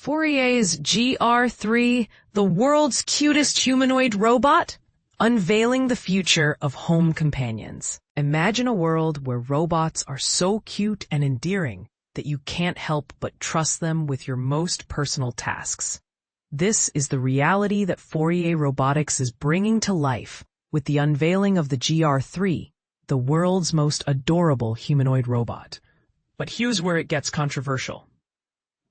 Fourier's GR-3, the world's cutest humanoid robot, unveiling the future of home companions. Imagine a world where robots are so cute and endearing that you can't help but trust them with your most personal tasks. This is the reality that Fourier Robotics is bringing to life with the unveiling of the GR-3, the world's most adorable humanoid robot. But here's where it gets controversial.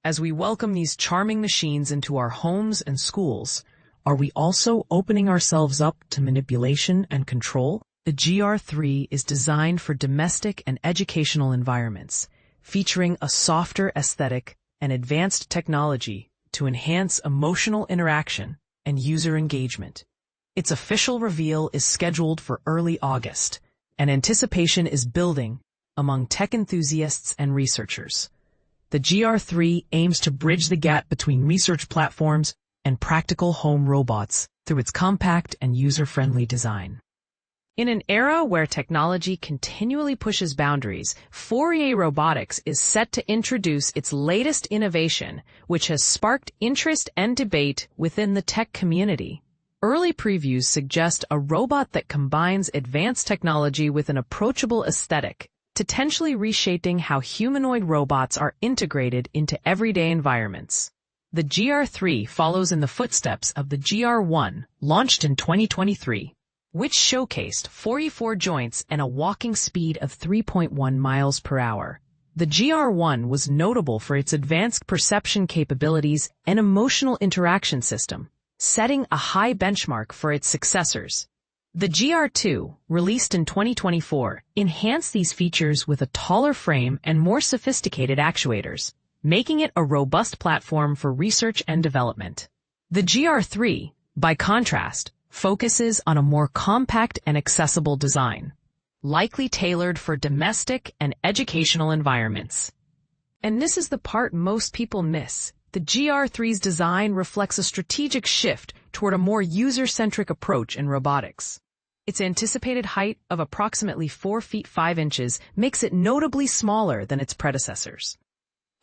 As we welcome these charming machines into our homes and schools, are we also opening ourselves up to manipulation and control? The GR-3 is designed for domestic and educational environments, featuring a softer aesthetic and advanced technology to enhance emotional interaction and user engagement. Its official reveal is scheduled for early August, and anticipation is building among tech enthusiasts and researchers. The GR-3 aims to bridge the gap between research platforms and practical home robots through its compact and user-friendly design. In an era where technology continually pushes boundaries, Fourier Robotics is set to introduce its latest innovation, which has sparked interest and debate within the tech community. Early previews suggest a robot that combines advanced technology with an approachable aesthetic, potentially reshaping how humanoid robots are integrated into everyday environments. The GR-3 follows in the footsteps of the GR-1, launched in 2023, which showcased 44 joints and a walking speed of 3.1 miles per hour. The GR-1 was notable for its advanced perception capabilities and emotional interaction system, setting a high benchmark for its successors. The GR-2, released in 2024, enhanced these features with a taller frame and more sophisticated actuators, making it a robust platform for research and development. The GR-3, by contrast, focuses on a more compact and accessible design, likely tailored for domestic and educational environments. And this is the part most people miss. The GR-3's design reflects a strategic shift toward a more user-centric approach in robotics. Its anticipated height of approximately 4 feet 5 inches makes it notably smaller than its predecessors,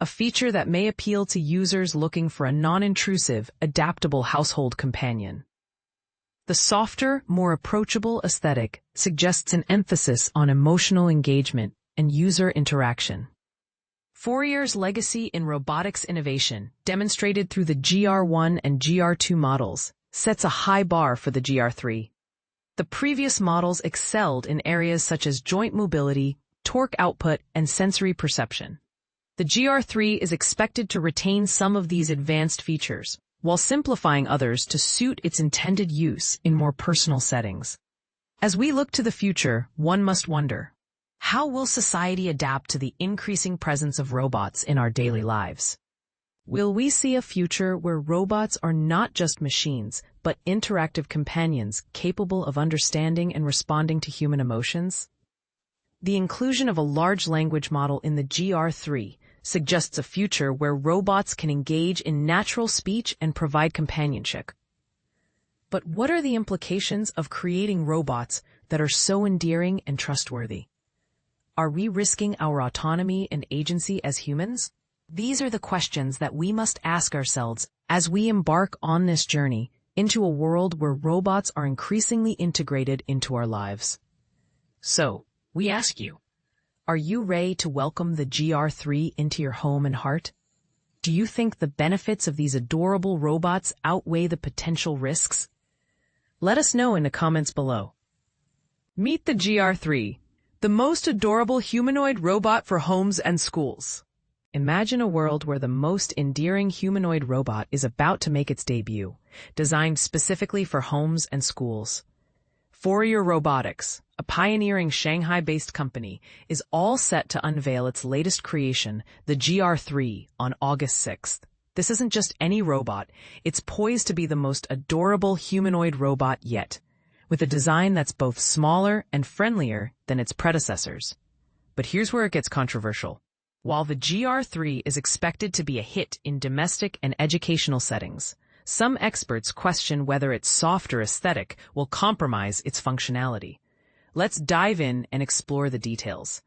a feature that may appeal to users looking for a non-intrusive, adaptable household companion. The softer, more approachable aesthetic suggests an emphasis on emotional engagement and user interaction. Fourier's legacy in robotics innovation, demonstrated through the GR-1 and GR-2 models, sets a high bar for the GR-3. The previous models excelled in areas such as joint mobility, torque output, and sensory perception. The GR-3 is expected to retain some of these advanced features, while simplifying others to suit its intended use in more personal settings. As we look to the future, one must wonder, how will society adapt to the increasing presence of robots in our daily lives? Will we see a future where robots are not just machines, but interactive companions capable of understanding and responding to human emotions? The inclusion of a large language model in the GR-3 suggests a future where robots can engage in natural speech and provide companionship. But what are the implications of creating robots that are so endearing and trustworthy? Are we risking our autonomy and agency as humans? These are the questions that we must ask ourselves as we embark on this journey into a world where robots are increasingly integrated into our lives. So, we ask you, are you ready to welcome the GR-3 into your home and heart? Do you think the benefits of these adorable robots outweigh the potential risks? Let us know in the comments below. Meet the GR-3, the most adorable humanoid robot for homes and schools. Imagine a world where the most endearing humanoid robot is about to make its debut, designed specifically for homes and schools. Fourier Robotics, a pioneering Shanghai-based company, is all set to unveil its latest creation, the GR-3, on August 6th. This isn't just any robot, it's poised to be the most adorable humanoid robot yet, with a design that's both smaller and friendlier than its predecessors. But here's where it gets controversial. While the GR-3 is expected to be a hit in domestic and educational settings, some experts question whether its softer aesthetic will compromise its functionality. Let's dive in and explore the details.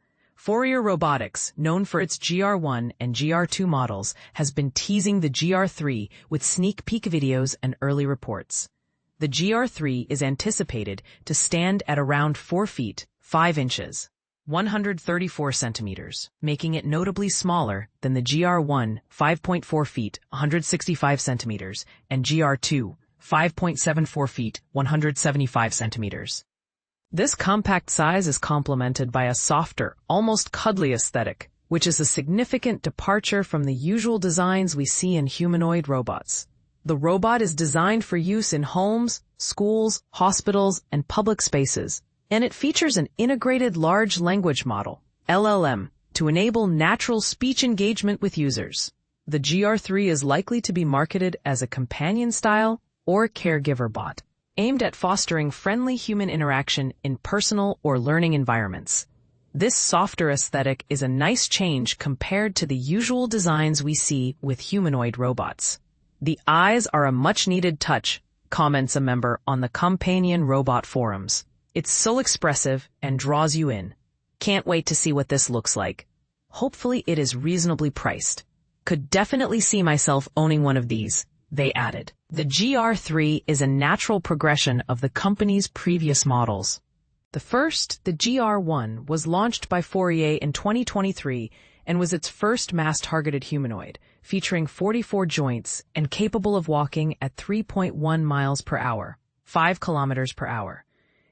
Fourier Robotics, known for its GR-1 and GR-2 models, has been teasing the GR-3 with sneak peek videos and early reports. The GR-3 is anticipated to stand at around 4 feet, 5 inches, 134 centimeters, making it notably smaller than the GR-1, 5.4 feet, 165 centimeters, and GR-2, 5.74 feet, 175 centimeters. This compact size is complemented by a softer, almost cuddly aesthetic, which is a significant departure from the usual designs we see in humanoid robots. The robot is designed for use in homes, schools, hospitals, and public spaces, and it features an integrated large language model, LLM, to enable natural speech engagement with users. The GR-3 is likely to be marketed as a companion-style or caregiver bot, aimed at fostering friendly human interaction in personal or learning environments. This softer aesthetic is a nice change compared to the usual designs we see with humanoid robots. The eyes are a much-needed touch, comments a member on the Companion Robot forums. It's so expressive and draws you in. Can't wait to see what this looks like. Hopefully it is reasonably priced. Could definitely see myself owning one of these, they added. The GR-3 is a natural progression of the company's previous models. The first, the GR-1, was launched by Fourier in 2023 and was its first mass-targeted humanoid, featuring 44 joints and capable of walking at 3.1 miles per hour, 5 kilometers per hour.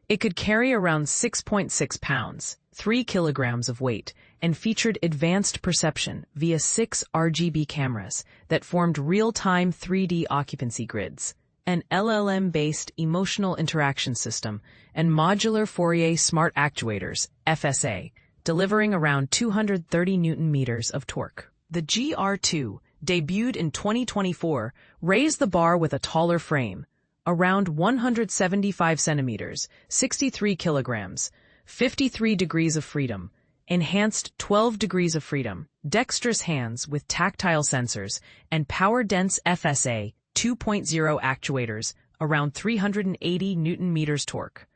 It could carry around 6.6 pounds, 3 kilograms of weight, and featured advanced perception via 6 RGB cameras that formed real-time 3D occupancy grids, an LLM-based emotional interaction system, and modular Fourier smart actuators, FSA, delivering around 230 Newton-meters of torque. The GR-2, debuted in 2024, raised the bar with a taller frame, around 175 centimeters, 63 kilograms, 53 degrees of freedom, enhanced 12 degrees of freedom, dexterous hands with tactile sensors, and power-dense FSA 2.0 actuators, around 380 Newton-meters torque.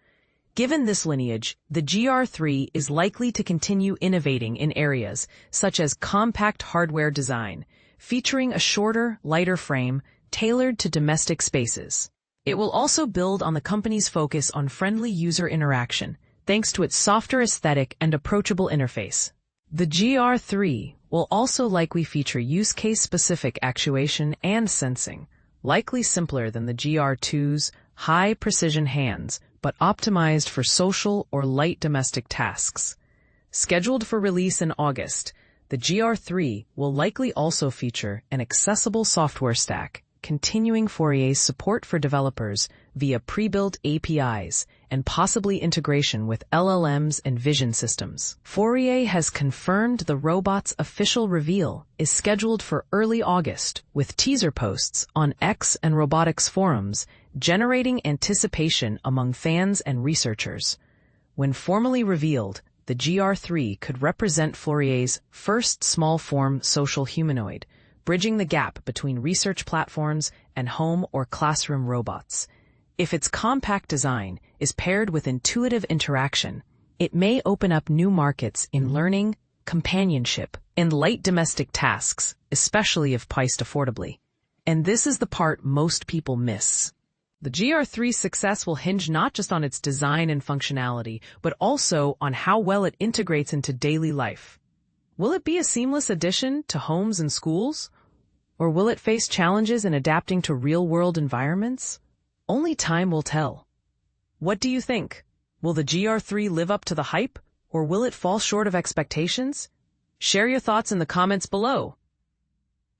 Given this lineage, the GR-3 is likely to continue innovating in areas such as compact hardware design, featuring a shorter, lighter frame tailored to domestic spaces. It will also build on the company's focus on friendly user interaction, thanks to its softer aesthetic and approachable interface. The GR-3 will also likely feature use case-specific actuation and sensing, likely simpler than the GR-2's high-precision hands, but optimized for social or light domestic tasks. Scheduled for release in August, the GR-3 will likely also feature an accessible software stack, continuing Fourier's support for developers via pre-built APIs and possibly integration with LLMs and vision systems. Fourier has confirmed the robot's official reveal is scheduled for early August, with teaser posts on X and robotics forums generating anticipation among fans and researchers. When formally revealed, the GR-3 could represent Fourier's first small-form social humanoid, bridging the gap between research platforms and home or classroom robots. If its compact design is paired with intuitive interaction, it may open up new markets in learning, companionship, and light domestic tasks, especially if priced affordably. And this is the part most people miss. The GR-3's success will hinge not just on its design and functionality, but also on how well it integrates into daily life. Will it be a seamless addition to homes and schools? Or will it face challenges in adapting to real-world environments? Only time will tell. What do you think? Will the GR-3 live up to the hype, or will it fall short of expectations? Share your thoughts in the comments below.